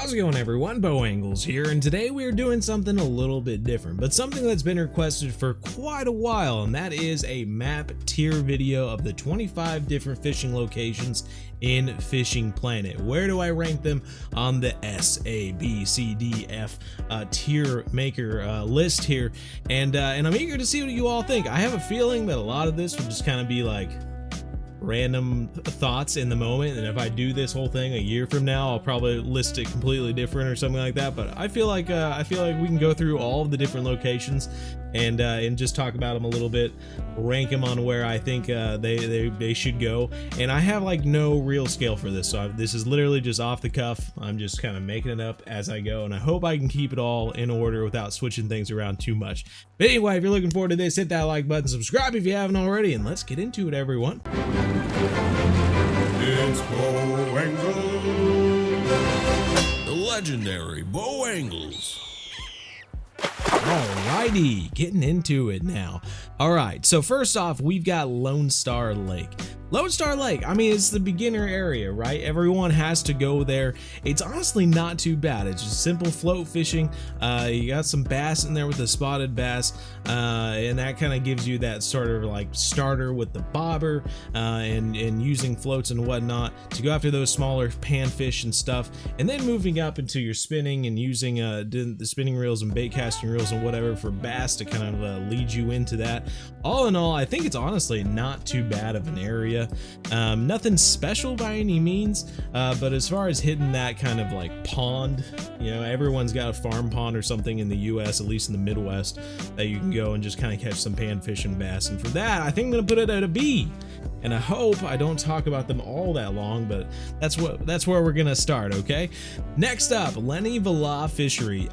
How's it going, everyone? Bo Angles here, and today we are doing something a little bit different, but something that's been requested for quite a while, and that is a map tier video of the 25 different fishing locations in Fishing Planet. Where do I rank them on the S, A, B, C, D, F tier maker list here? And I'm eager to see what you all think. I have a feeling that a lot of this will just kind of be like random thoughts in the moment, and if I do this whole thing a year from now, I'll probably list it completely different or something like that. But I feel like we can go through all of the different locations and just talk about them a little bit, rank them on where I think they should go. And I have like no real scale for this, so this is literally just off the cuff. I'm just kind of making it up as I go, and I hope I can keep it all in order without switching things around too much. But anyway, if you're looking forward to this, hit that like button, subscribe if you haven't already, and let's get into it, everyone. It's Bo Angles, the legendary Bo Angles. Alrighty, getting into it now. Alright, so first off, we've got Lone Star Lake. Lone Star Lake, I mean, it's the beginner area, right? Everyone has to go there. It's honestly not too bad. It's just simple float fishing. You got some bass in there with the spotted bass, and that kind of gives you that sort of like starter with the bobber and using floats and whatnot to go after those smaller panfish and stuff, and then moving up into your spinning and using the spinning reels and bait casting reels and whatever for bass to kind of lead you into that. All in all, I think it's honestly not too bad of an area. Nothing special by any means, but as far as hitting that kind of like pond, you know, everyone's got a farm pond or something in the US, at least in the Midwest, that you can go and just kind of catch some panfish and bass. And for that, I think I'm gonna put it at a B. And I hope I don't talk about them all that long, but that's where we're gonna start. Okay, next up, Lesni Vila fishery.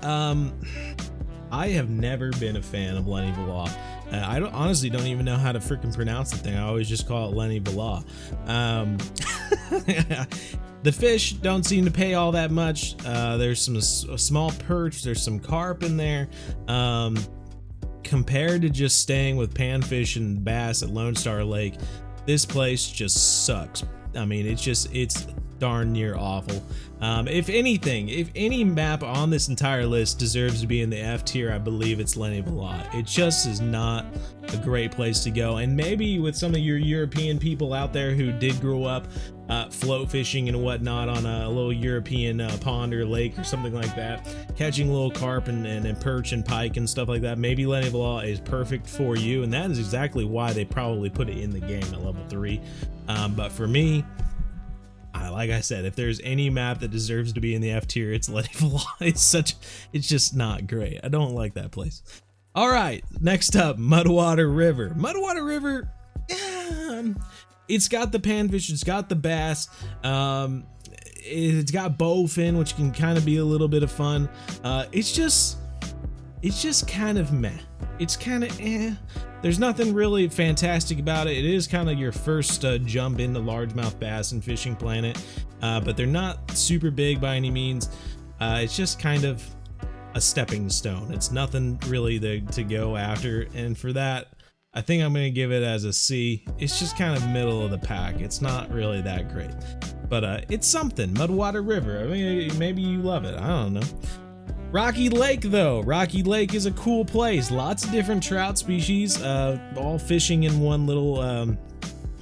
I have never been a fan of Lesni Vila. I honestly don't even know how to freaking pronounce the thing. I always just call it Lesni Vila. The fish don't seem to pay all that much. There's a small perch, there's some carp in there. Compared to just staying with panfish and bass at Lone Star Lake, this place just sucks. I mean, it's darn near awful. If anything, if any map on this entire list deserves to be in the F tier, I believe it's Lesni Vila. It just is not a great place to go. And maybe with some of your European people out there who did grow up float fishing and whatnot on a little European pond or lake or something like that, catching little carp and perch and pike and stuff like that, maybe Lesni Vila is perfect for you, and that is exactly why they probably put it in the game at level 3. But for me, like I said, if there's any map that deserves to be in the F tier, it's Lesni Vila. It's just not great. I don't like that place. All right, next up, Mudwater River. Mudwater River, it's got the panfish, it's got the bass, it's got bowfin, which can kind of be a little bit of fun. It's just kind of meh. It's kind of eh. There's nothing really fantastic about it. It is kind of your first jump into largemouth bass in Fishing Planet, but they're not super big by any means. It's just kind of a stepping stone. It's nothing really to go after, and for that, I think I'm going to give it as a C. It's just kind of middle of the pack. It's not really that great, but it's something. Mudwater River, I mean, maybe you love it. I don't know. Rocky Lake, though. Rocky Lake is a cool place. Lots of different trout species, all fishing in one little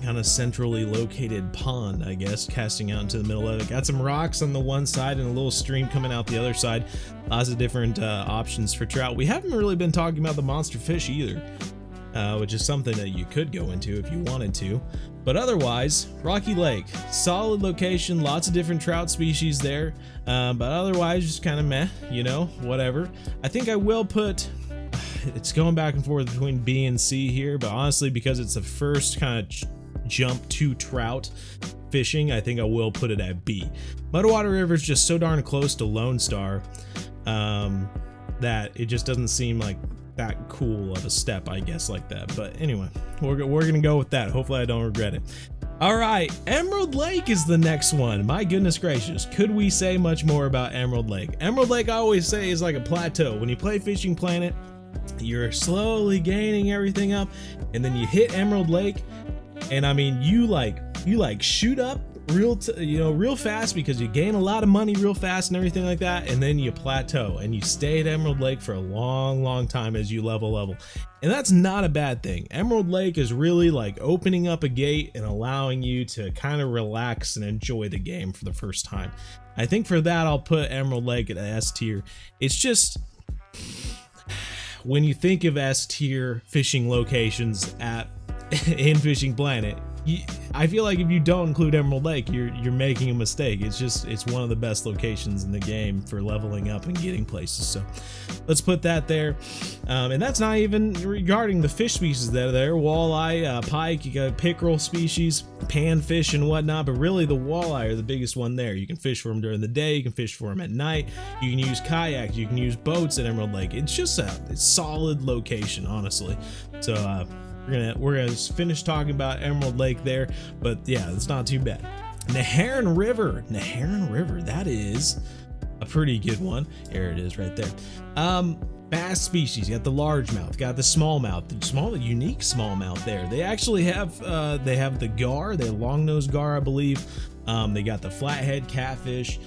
kind of centrally located pond, I guess, casting out into the middle of it. Got some rocks on the one side and a little stream coming out the other side. Lots of different options for trout. We haven't really been talking about the monster fish either, which is something that you could go into if you wanted to. But otherwise, Rocky Lake, solid location, lots of different trout species there, but otherwise just kind of meh, you know, whatever. I think I will put, it's going back and forth between B and C here, but honestly, because it's the first kind of jump to trout fishing, I think I will put it at B. Mudwater River is just so darn close to Lone Star that it just doesn't seem like that cool of a step, I guess, like that. But anyway, we're gonna go with that. Hopefully I don't regret it. All right, Emerald Lake is the next one. My goodness gracious, could we say much more about Emerald Lake? Emerald Lake, I always say, is like a plateau. When you play Fishing Planet, you're slowly gaining everything up, and then you hit Emerald Lake, and I mean, you like shoot up real fast, because you gain a lot of money real fast and everything like that, and then you plateau and you stay at Emerald Lake for a long time as you level. And that's not a bad thing. Emerald Lake is really like opening up a gate and allowing you to kind of relax and enjoy the game for the first time. I think for that, I'll put Emerald Lake at S tier. It's just, when you think of S tier fishing locations in Fishing Planet, I feel like if you don't include Emerald Lake, you're making a mistake. It's one of the best locations in the game for leveling up and getting places. So let's put that there. And that's not even regarding the fish species that are there: walleye, pike, you got pickerel species, panfish and whatnot. But really, the walleye are the biggest one there. You can fish for them during the day, you can fish for them at night, you can use kayaks, you can use boats at Emerald Lake. It's just a solid location, honestly. So we're gonna finish talking about Emerald Lake there, but yeah, it's not too bad. Neherrin River, that is a pretty good one. Here it is right there. Bass species, you got the largemouth, got the smallmouth, the unique smallmouth there. They actually have the gar, the long-nosed gar, I believe. They got the flathead catfish,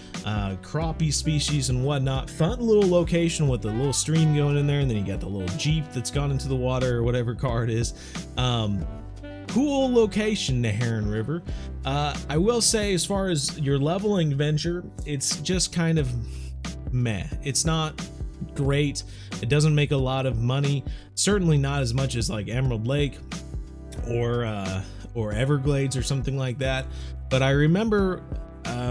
crappie species and whatnot. Fun little location with the little stream going in there, and then you got the little Jeep that's gone into the water, or whatever car it is. Cool location, Neherrin River. I will say, as far as your leveling venture, it's just kind of meh. It's not great. It doesn't make a lot of money. Certainly not as much as like Emerald Lake or Everglades or something like that. But I remember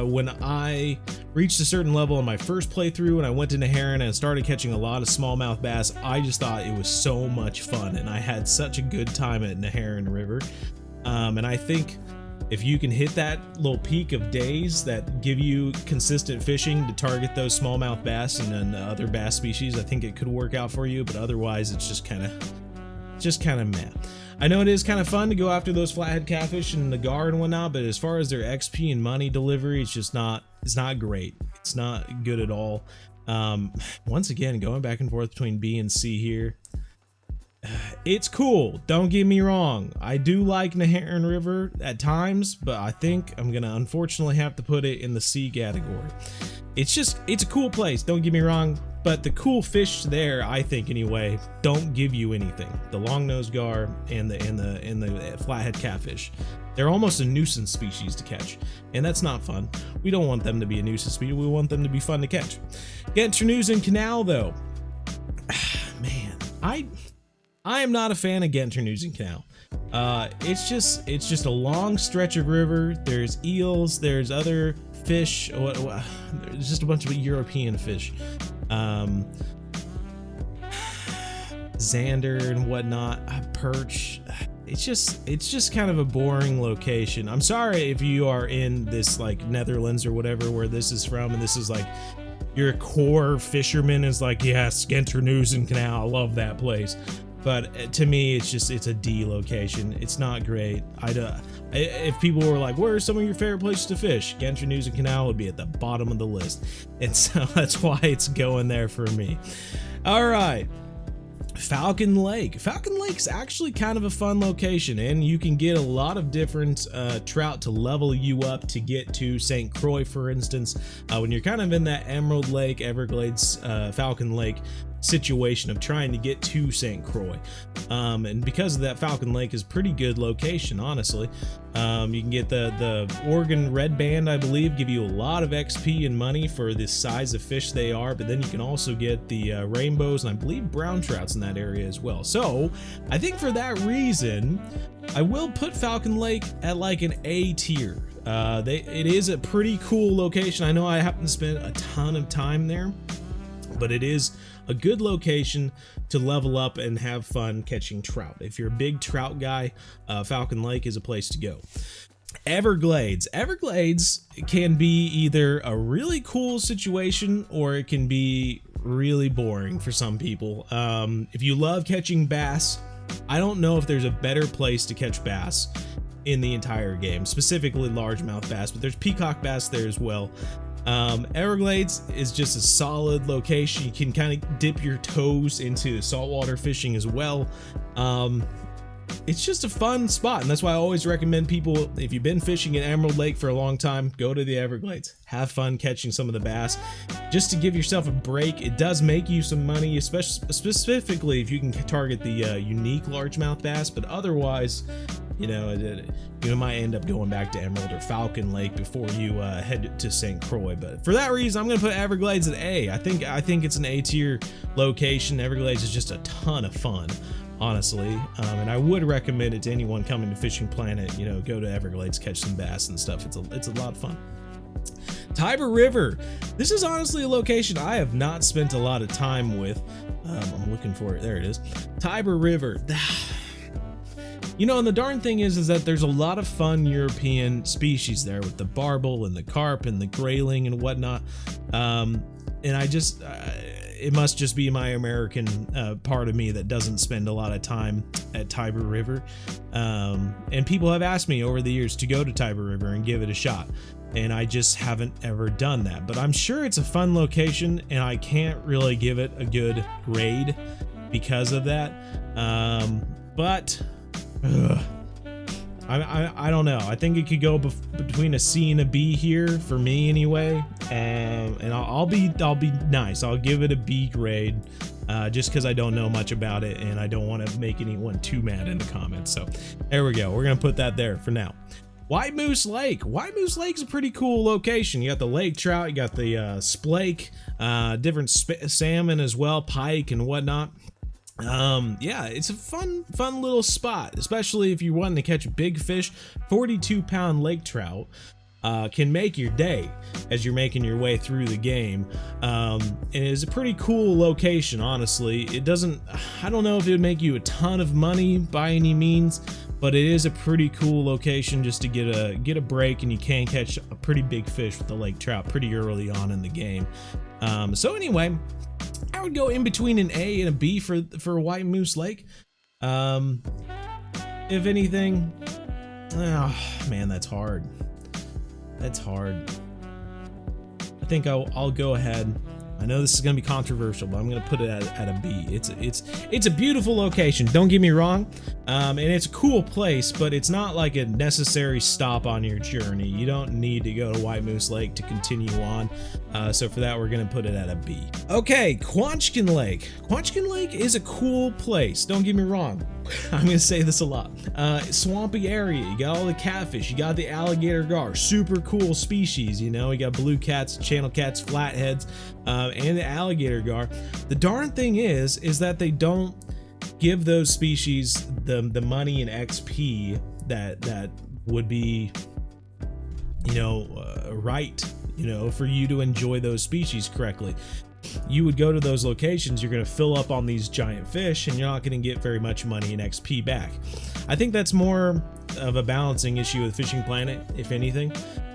when I reached a certain level in my first playthrough and I went to Neherrin and started catching a lot of smallmouth bass, I just thought it was so much fun, and I had such a good time at Neherrin River. And I think if you can hit that little peak of days that give you consistent fishing to target those smallmouth bass and then other bass species, I think it could work out for you. But otherwise, it's just kind of meh. I know it is kind of fun to go after those flathead catfish and the gar and whatnot, but as far as their XP and money delivery, it's not great. It's not good at all. Once again, going back and forth between B and C here. It's cool, don't get me wrong. I do like Neherrin River at times, but I think I'm gonna unfortunately have to put it in the C category. It's a cool place, don't get me wrong, but the cool fish there, I think anyway, don't give you anything. The long-nosed gar and the flathead catfish. They're almost a nuisance species to catch, and that's not fun. We don't want them to be a nuisance species, we want them to be fun to catch. Genternoosen Canal though, man, I am not a fan of Genternoosen Canal. It's just a long stretch of river. There's eels, there's other fish, there's just a bunch of European fish. Zander and whatnot, perch. It's just kind of a boring location. I'm sorry if you are in this like Netherlands or whatever where this is from, and this is like your core fisherman is like, yes, Genternoosen Canal, I love that place. But to me, it's a D location. It's not great. If people were like, where are some of your favorite places to fish? Genternoosen Canal would be at the bottom of the list. And so that's why it's going there for me. All right. Falcon Lake. Falcon Lake's actually kind of a fun location, and you can get a lot of different trout to level you up to get to St. Croix, for instance. When you're kind of in that Emerald Lake, Everglades, Falcon Lake situation of trying to get to St. Croix. And because of that, Falcon Lake is a pretty good location, honestly. You can get the Oregon Red Band, I believe, give you a lot of XP and money for the size of fish they are, but then you can also get the rainbows and I believe brown trouts in that area as well. So I think for that reason, I will put Falcon Lake at like an A tier. It is a pretty cool location. I know I haven't spent a ton of time there, but it is a good location to level up and have fun catching trout. If you're a big trout guy, Falcon Lake is a place to go. Everglades. Everglades can be either a really cool situation or it can be really boring for some people. If you love catching bass, I don't know if there's a better place to catch bass in the entire game, specifically largemouth bass, but there's peacock bass there as well. Everglades is just a solid location. You can kind of dip your toes into saltwater fishing as well. it's just a fun spot, and that's why I always recommend people, if you've been fishing in Emerald Lake for a long time, go to the Everglades. Have fun catching some of the bass, just to give yourself a break. It does make you some money, especially specifically if you can target the unique largemouth bass, but otherwise, you know, you might end up going back to Emerald or Falcon Lake before you head to St. Croix. But for that reason, I'm going to put Everglades at A. I think it's an A tier location. Everglades is just a ton of fun, honestly, and I would recommend it to anyone coming to Fishing Planet. You know, go to Everglades, catch some bass and stuff. It's a lot of fun. Tiber River. This is honestly a location I have not spent a lot of time with. I'm looking for it. There it is. Tiber River. You know, and the darn thing is that there's a lot of fun European species there with the barbel and the carp and the grayling and whatnot. And I just, it must just be my American part of me that doesn't spend a lot of time at Tiber River. And people have asked me over the years to go to Tiber River and give it a shot, and I just haven't ever done that. But I'm sure it's a fun location, and I can't really give it a good grade because of that. I don't know. I think it could go between a C and a B here for me anyway. And I'll be nice. I'll give it a B grade, just because I don't know much about it and I don't want to make anyone too mad in the comments. So there we go. We're gonna put that there for now. White Moose Lake. White Moose Lake's a pretty cool location. You got the lake trout, you got the splake, different salmon as well, pike and whatnot. Yeah, it's a fun little spot, especially if you're wanting to catch big fish. 42-pound lake trout can make your day as you're making your way through the game. And it's a pretty cool location, honestly. I don't know if it would make you a ton of money by any means, but it is a pretty cool location just to get a break, and you can catch a pretty big fish with the lake trout pretty early on in the game. So anyway, I would go in between an A and a B for White Moose Lake. If anything, oh man, that's hard. That's hard. I think I'll go ahead. I know this is going to be controversial, but I'm going to put it at a B. It's a beautiful location, don't get me wrong, and it's a cool place, but it's not like a necessary stop on your journey. You don't need to go to White Moose Lake to continue on, so for that we're going to put it at a B. Okay, Quanchkin Lake. Quanchkin Lake is a cool place, don't get me wrong. I'm going to say this a lot. Swampy area, you got all the catfish, you got the alligator gar, super cool species, you know, you got blue cats, channel cats, flatheads, and the alligator gar. The darn thing is that they don't give those species the money and XP that would be, you know, right, you know, for you to enjoy those species correctly. You would go to those locations, you're going to fill up on these giant fish, and you're not going to get very much money and XP back. I think that's more of a balancing issue with Fishing Planet, if anything.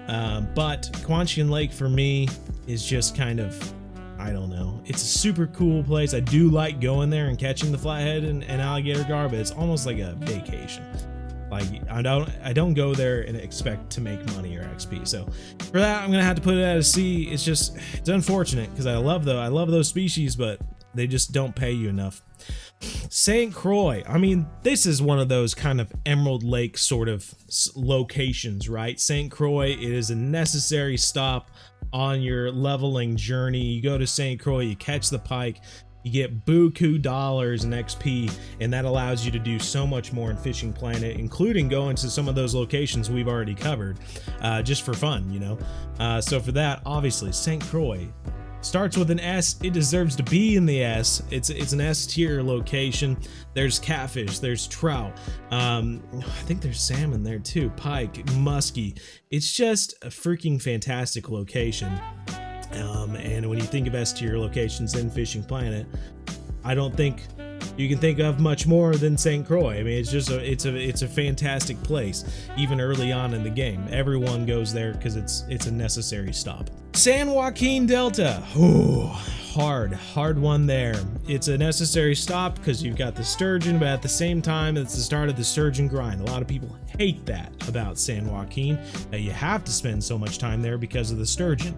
But Quanchkin Lake for me is just kind of, I don't know. It's a super cool place. I do like going there and catching the flathead and alligator gar, but it's almost like a vacation. Like I don't go there and expect to make money or XP. So for that, I'm gonna have to put it at a C. It's unfortunate because I love those species, but they just don't pay you enough. St. Croix. I mean, this is one of those kind of Emerald Lake sort of locations, right? St. Croix, it is a necessary stop on your leveling journey. You go to St. Croix, you catch the pike, you get buku dollars in XP, and that allows you to do so much more in Fishing Planet, including going to some of those locations we've already covered, just for fun, you know. So for that, obviously, St. Croix starts with an S. It deserves to be in the S. It's an S tier location. There's catfish, there's trout. I think there's salmon there too, pike, muskie. It's just a freaking fantastic location. And when you think of S tier locations in Fishing Planet, I don't think you can think of much more than St. Croix. I mean, it's just it's a fantastic place, even early on in the game. Everyone goes there because it's a necessary stop. San Joaquin Delta. Oh, hard one there. It's a necessary stop because you've got the sturgeon, but at the same time, it's the start of the sturgeon grind. A lot of people hate that about San Joaquin, that you have to spend so much time there because of the sturgeon.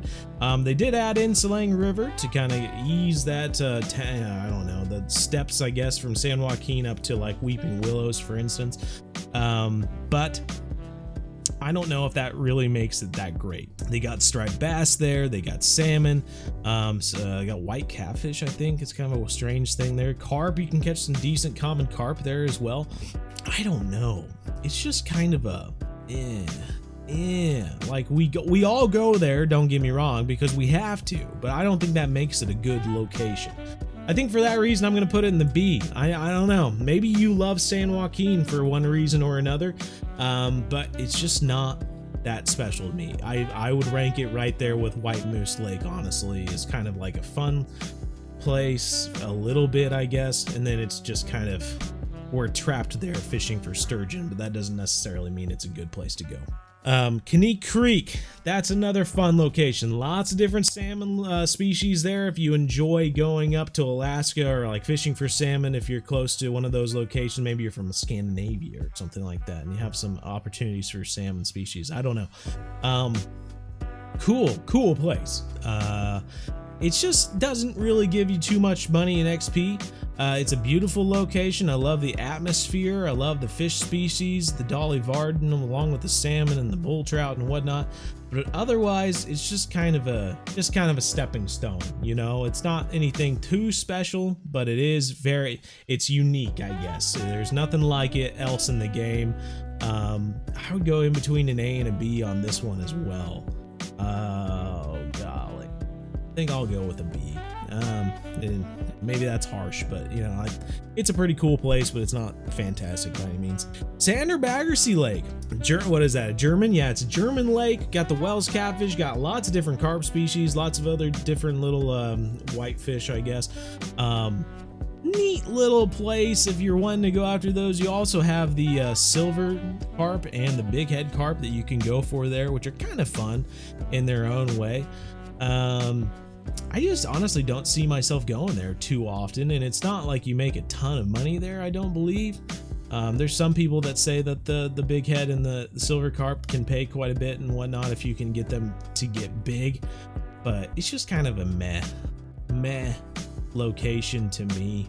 They did add in Salang River to kind of ease that, I don't know, the steps, I guess, from San Joaquin up to like Weeping Willows, for instance. But I don't know if that really makes it that great. They got striped bass there, they got salmon, got white catfish, I think. It's kind of a strange thing there. Carp, you can catch some decent common carp there as well. I don't know. It's just kind of a like we all go there, don't get me wrong, because we have to, but I don't think that makes it a good location. I think for that reason, I'm going to put it in the B. I don't know. Maybe you love San Joaquin for one reason or another, but it's just not that special to me. I would rank it right there with White Moose Lake, honestly. It's kind of like a fun place, a little bit, I guess, and then it's just kind of, we're trapped there fishing for sturgeon, but that doesn't necessarily mean it's a good place to go. Kanique Creek, that's another fun location. Lots of different salmon species there if you enjoy going up to Alaska or like fishing for salmon. If you're close to one of those locations, maybe you're from Scandinavia or something like that, and you have some opportunities for salmon species. I don't know. Cool place. It just doesn't really give you too much money in XP. It's a beautiful location. I love the atmosphere. I love the fish species, the Dolly Varden, along with the salmon and the bull trout and whatnot. But otherwise, it's just kind of a stepping stone. You know, it's not anything too special, but it's unique, I guess. There's nothing like it else in the game. I would go in between an A and a B on this one as well. Oh golly. I think I'll go with a B. Maybe that's harsh, but you know, it's a pretty cool place, but it's not fantastic by any means. Sander Baggersee Lake. What is that? A German? Yeah, it's a German lake. Got the Wells catfish, got lots of different carp species, lots of other different little whitefish, I guess. Neat little place if you're wanting to go after those. You also have the silver carp and the big head carp that you can go for there, which are kind of fun in their own way. I just honestly don't see myself going there too often, and it's not like you make a ton of money there, I don't believe. There's some people that say that the big head and the silver carp can pay quite a bit and whatnot if you can get them to get big, but it's just kind of a meh location to me.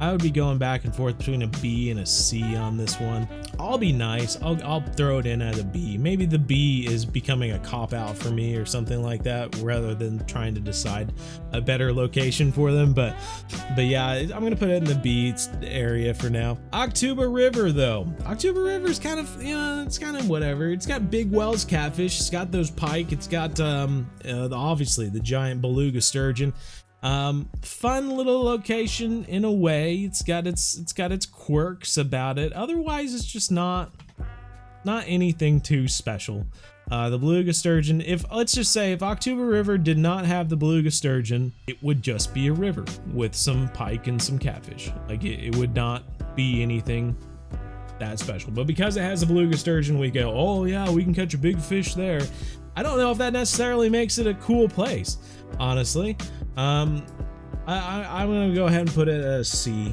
I would be going back and forth between a B and a C on this one. I'll be nice. I'll throw it in at a B. Maybe the B is becoming a cop-out for me or something like that, rather than trying to decide a better location for them. But yeah, I'm gonna put it in the B area for now. Octuba River, though. Octuba River is kind of, you know, it's kind of whatever. It's got big Wells catfish. It's got those pike. It's got obviously the giant beluga sturgeon. Fun little location in a way. It's got its quirks about it. Otherwise, it's just not anything too special. The beluga sturgeon, let's just say if Octuba River did not have the beluga sturgeon, it would just be a river with some pike and some catfish. Like it would not be anything that special. But because it has a beluga sturgeon, we go, oh yeah, we can catch a big fish there. I don't know if that necessarily makes it a cool place, honestly. I'm gonna go ahead and put it as C.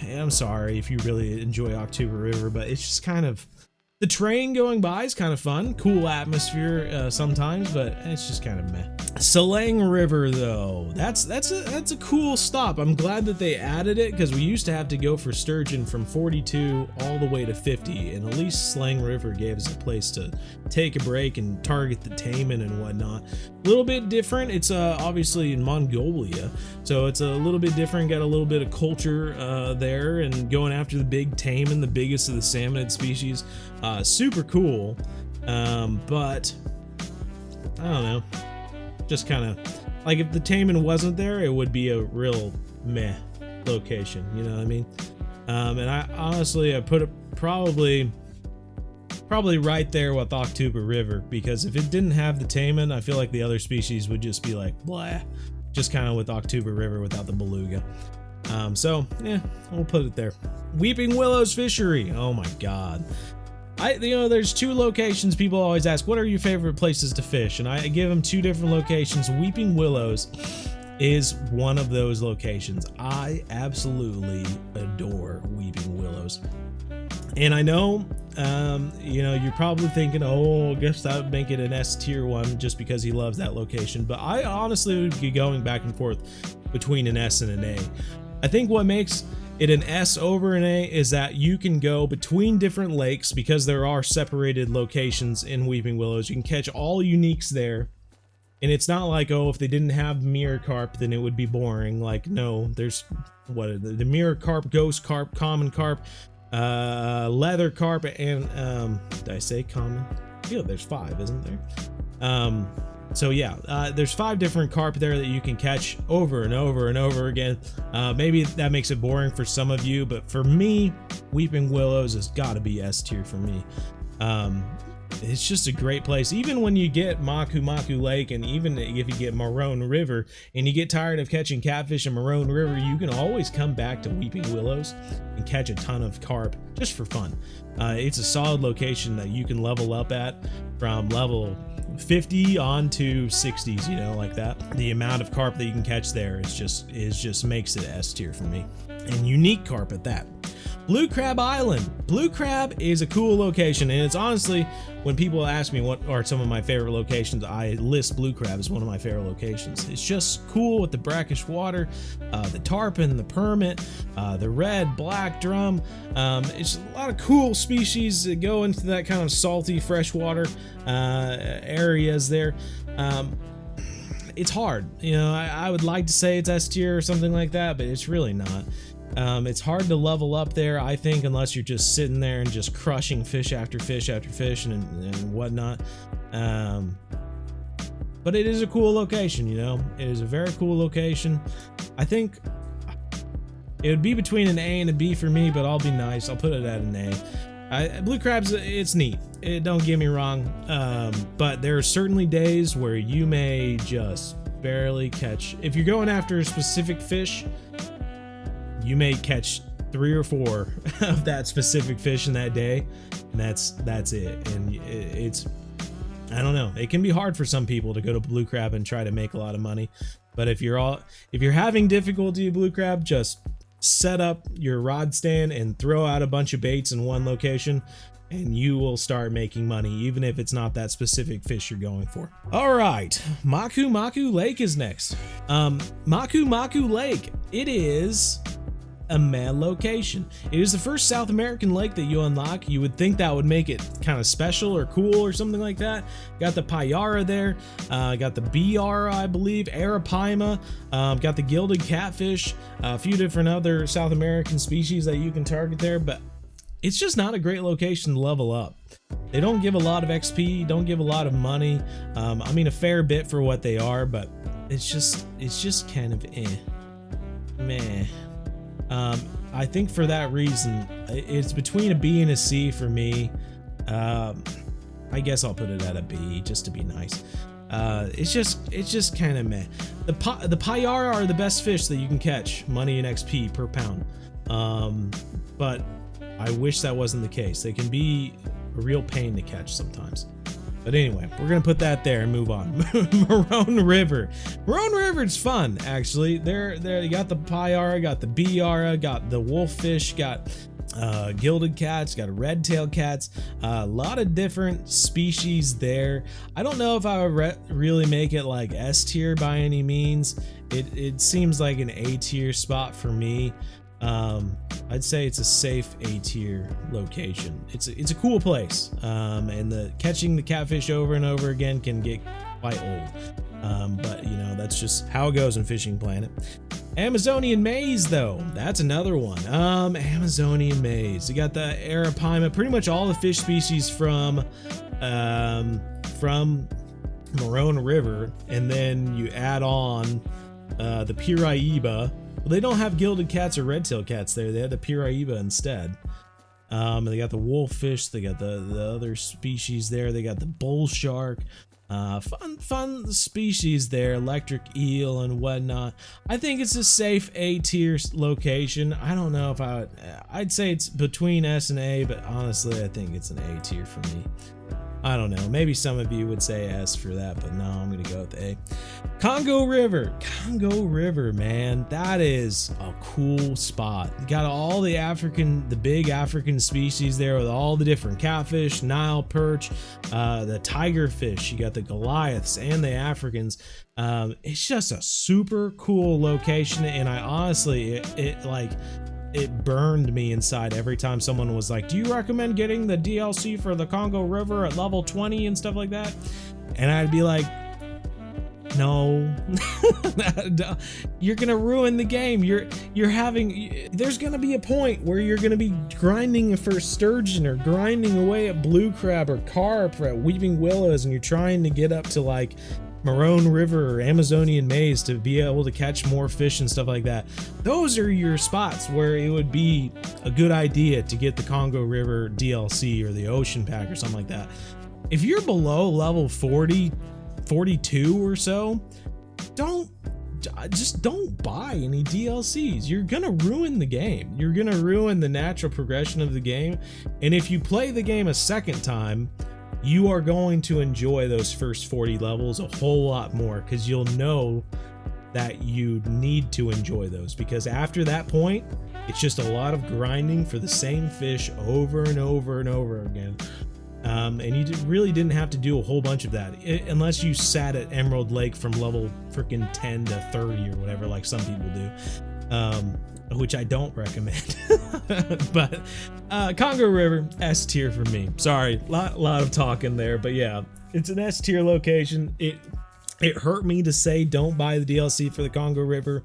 I'm sorry if you really enjoy Octuba River, but it's just kind of, the train going by is kind of fun, cool atmosphere sometimes, but it's just kind of meh. Salang River, though, that's a cool stop. I'm glad that they added it, because we used to have to go for sturgeon from 42 all the way to 50, and at least Salang River gave us a place to take a break and target the taimen and whatnot. A little bit different. It's obviously in Mongolia, so it's a little bit different. Got a little bit of culture there, and going after the big taimen, the biggest of the salmonid species. Super cool, but I don't know. Just kind of like, if the taimen wasn't there, it would be a real meh location, you know what I mean? And I honestly, I put it probably right there with Octuba River, because if it didn't have the taimen, I feel like the other species would just be like blah, just kind of with Octuba River without the beluga. So yeah, we'll put it there. Weeping Willows Fishery, oh my god. There's two locations people always ask, what are your favorite places to fish? And I give them two different locations. Weeping Willows is one of those locations. I absolutely adore Weeping Willows. And I know, you're probably thinking, oh, I guess that would make it an S tier one just because he loves that location. But I honestly would be going back and forth between an S and an A. I think what makes it an S over an A is that you can go between different lakes because there are separated locations in Weeping Willows. You can catch all uniques there. And it's not like, oh, if they didn't have mirror carp, then it would be boring. Like, no, there's the mirror carp, ghost carp, common carp, leather carp, and did I say common? Yeah, there's 5, isn't there? So yeah, there's 5 different carp there that you can catch over and over and over again. Maybe that makes it boring for some of you, but for me, Weeping Willows has got to be S tier for me. It's just a great place. Even when you get Maku Lake, and even if you get Maroon River and you get tired of catching catfish in Maroon River, you can always come back to Weeping Willows and catch a ton of carp just for fun. It's a solid location that you can level up at from level 50 on to 60s, like that. The amount of carp that you can catch there is just makes it S tier for me. And unique carp at that. Blue Crab Island. Blue Crab is a cool location, and it's honestly, when people ask me what are some of my favorite locations, I list Blue Crab as one of my favorite locations. It's just cool with the brackish water, the tarpon, the permit, the red, black drum. It's a lot of cool species that go into that kind of salty freshwater areas there. It's hard, I would like to say it's S tier or something like that, but it's really not. It's hard to level up there, I think, unless you're just sitting there and just crushing fish after fish after fish and whatnot. But it is a cool location, It is a very cool location. I think it would be between an A and a B for me, but I'll be nice. I'll put it at an A. Blue Crab's, it's neat. Don't get me wrong. But there are certainly days where you may just barely catch. If you're going after a specific fish, you may catch 3 or 4 of that specific fish in that day, and that's it. And it's, I don't know, it can be hard for some people to go to Blue Crab and try to make a lot of money. But if you're having difficulty with Blue Crab, just set up your rod stand and throw out a bunch of baits in one location, and you will start making money, even if it's not that specific fish you're going for. All right, Maku Lake is next. Maku Lake, it is a meh location. It is the first South American lake that you unlock. You would think that would make it kind of special or cool or something like that. Got the Payara there, got the BR, I believe, Arapaima, got the gilded catfish, a few different other South American species that you can target there, but it's just not a great location to level up. They don't give a lot of XP, don't give a lot of money. I mean, a fair bit for what they are, but it's just kind of meh. I think for that reason, it's between a B and a C for me. I guess I'll put it at a B just to be nice. It's just kind of meh. The Payara are the best fish that you can catch, money and XP per pound. But I wish that wasn't the case. They can be a real pain to catch sometimes. But anyway, we're gonna put that there and move on. Maroon River. Maroon River's fun, actually. There you got the Payara, got the Biara, got the wolffish, got gilded cats, got red-tailed cats, a lot of different species there. I don't know if I would really make it like S tier by any means. It seems like an A tier spot for me. I'd say it's a safe A tier location. It's a cool place, and catching the catfish over and over again can get quite old. But that's just how it goes in Fishing Planet. Amazonian Maze, though, that's another one. Amazonian Maze. You got the Arapaima, pretty much all the fish species from Maroon River, and then you add on the Piraiba. Well, they don't have gilded cats or red-tailed cats there. They have the Piraiba instead. And they got the wolffish. They got the other species there. They got the bull shark. Fun species there, electric eel and whatnot. I think it's a safe A tier location. I don't know if I'd say it's between S and A, but honestly, I think it's an A tier for me. I don't know. Maybe some of you would say S for that, but no, I'm gonna go with A. Congo River, man, that is a cool spot. You got all the big African species there with all the different catfish, Nile perch, the tiger fish. You got the Goliaths and the Africans. It's just a super cool location, and I honestly, it burned me inside every time someone was like, do you recommend getting the DLC for the Congo River at level 20 and stuff like that? And I'd be like, no. You're gonna ruin the game. There's gonna be a point where you're gonna be grinding for sturgeon or grinding away at blue crab or carp or at weeping willows, and you're trying to get up to like Marone River or Amazonian maze to be able to catch more fish and stuff like that. Those are your spots where it would be a good idea to get the Congo River DLC or the ocean pack or something like that. If you're below level 40, 42 or so, don't buy any DLCs. You're gonna ruin the game. You're gonna ruin the natural progression of the game. And if you play the game a second time, you are going to enjoy those first 40 levels a whole lot more, because you'll know that you need to enjoy those, because after that point, it's just a lot of grinding for the same fish over and over and over again. And you really didn't have to do a whole bunch of that, unless you sat at Emerald Lake from level freaking 10 to 30 or whatever, like some people do. Which I don't recommend. But Congo River, S tier for me. Sorry, lot of talking there, but yeah, it's an S tier location. It hurt me to say don't buy the DLC for the Congo River,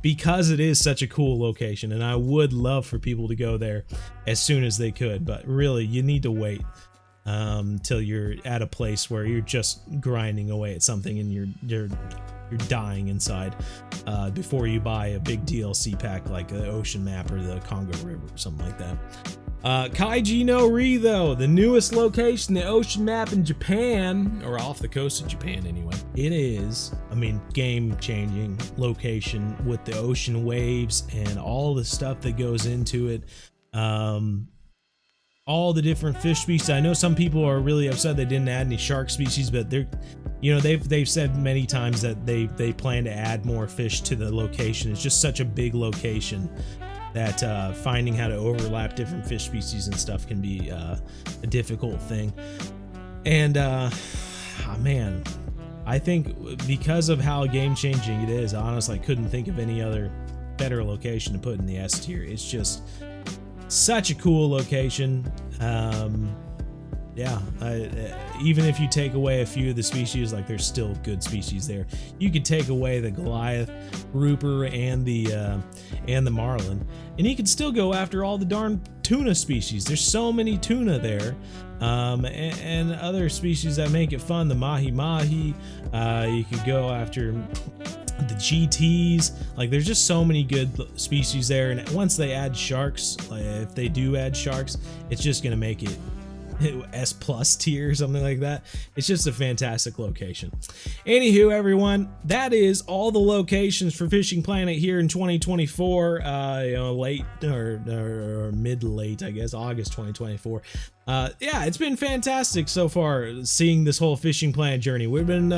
because it is such a cool location, and I would love for people to go there as soon as they could, but really you need to wait till you're at a place where you're just grinding away at something and you're dying inside before you buy a big DLC pack like the ocean map or the Congo River or something like that. Kaiji no Ri, though, the newest location, the ocean map in Japan, or off the coast of Japan anyway. It is, game-changing location with the ocean waves and all the stuff that goes into it. All the different fish species. I know some people are really upset they didn't add any shark species, but they've said many times that they plan to add more fish to the location. It's just such a big location that finding how to overlap different fish species and stuff can be a difficult thing. And man, I think because of how game-changing it is, honestly, I couldn't think of any other better location to put in the S tier. It's just such a cool location. Even if you take away a few of the species, like there's still good species there. You could take away the Goliath, grouper, and the marlin, and you could still go after all the darn tuna species. There's so many tuna there, and other species that make it fun. The mahi-mahi. You could go after the GTs. Like, there's just so many good species there, and once they add sharks, if they do add sharks, it's just gonna make it S plus tier or something like that. It's just a fantastic location. Anywho, everyone, that is all the locations for Fishing Planet here in 2024. Late or mid-late, I guess, August 2024. Yeah, it's been fantastic so far seeing this whole Fishing Planet journey. We've been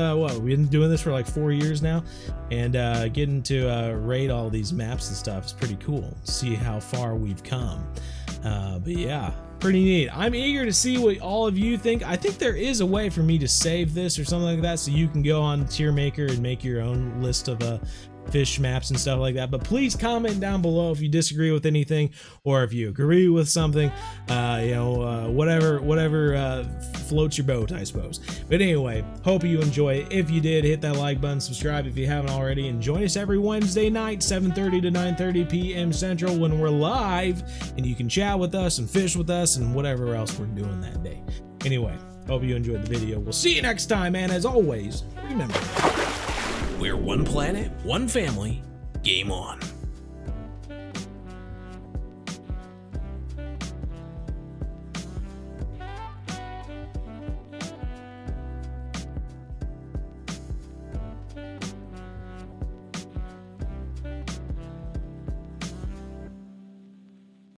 we've been doing this for like 4 years now, and getting to raid all these maps and stuff is pretty cool. See how far we've come. But yeah, pretty neat. I'm eager to see what all of you think. I think there is a way for me to save this or something like that, so you can go on Tier Maker and make your own list of fish maps and stuff like that. But please comment down below if you disagree with anything, or if you agree with something. Whatever floats your boat, I suppose. But anyway, hope you enjoy it. If you did, hit that like button, subscribe if you haven't already, and join us every Wednesday night, 7:30 to 9:30 p.m. Central, when we're live, and you can chat with us and fish with us and whatever else we're doing that day. Anyway, hope you enjoyed the video. We'll see you next time, and as always, remember, we're one planet, one family, game on.